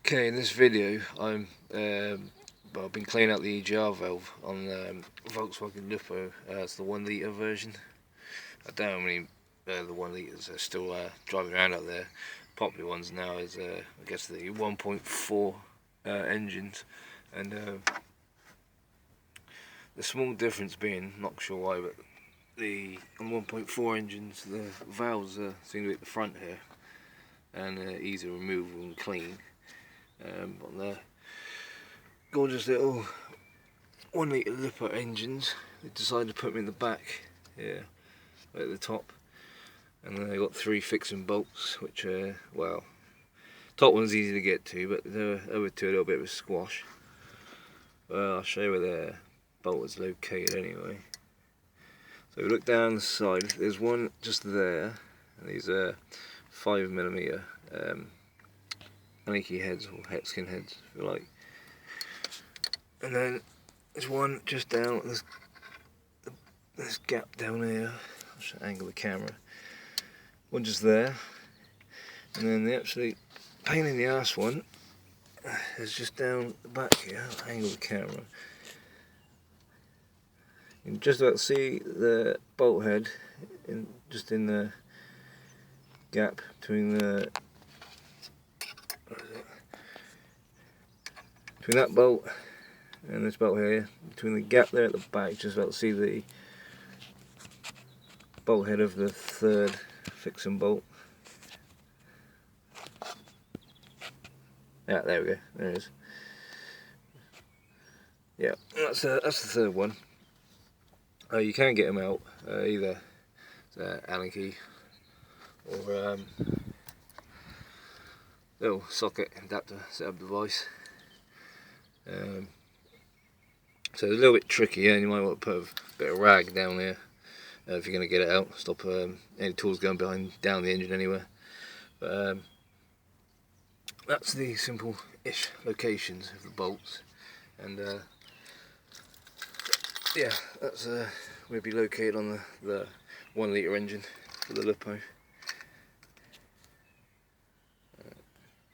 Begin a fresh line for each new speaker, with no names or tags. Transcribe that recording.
Okay, in this video I've been cleaning out the EGR valve on Volkswagen Lupo. It's the 1 litre version. I don't know how many the 1 litres are still driving around out there. Popular ones now is I guess the 1.4 engines, and the small difference being, not sure why, but the on 1.4 engines the valves seem to be at the front here and easy removal and clean. On the gorgeous little 1 litre Lupo engines, they decided to put them in the back here, right at the top, and then they got 3 fixing bolts, which well, top one's easy to get to, but the other two a little bit of a squash. Well, I'll show you where the bolt is located anyway. So we look down the side, there's one just there, and these are 5mm leaky heads, or hexagon heads if you like. And then there's one just down this gap down here. I'll show angle the camera. One just there, and then the absolute pain in the ass one is just down the back here. I'll angle the camera. You can just about see the bolt head just in the gap between the between that bolt and this bolt here, between the gap there at the back, just about to see the bolt head of the 3rd fixing bolt. Yeah, there we go, there it is. Yeah, that's the 3rd one. You can get them out, either Allen key or little socket adapter setup device. So it's a little bit tricky, and you might want to put a bit of rag down there if you're going to get it out. Stop any tools going down the engine anywhere. But that's the simple-ish locations of the bolts, and yeah, that's where it'll be located on the 1 litre engine for the Lupo.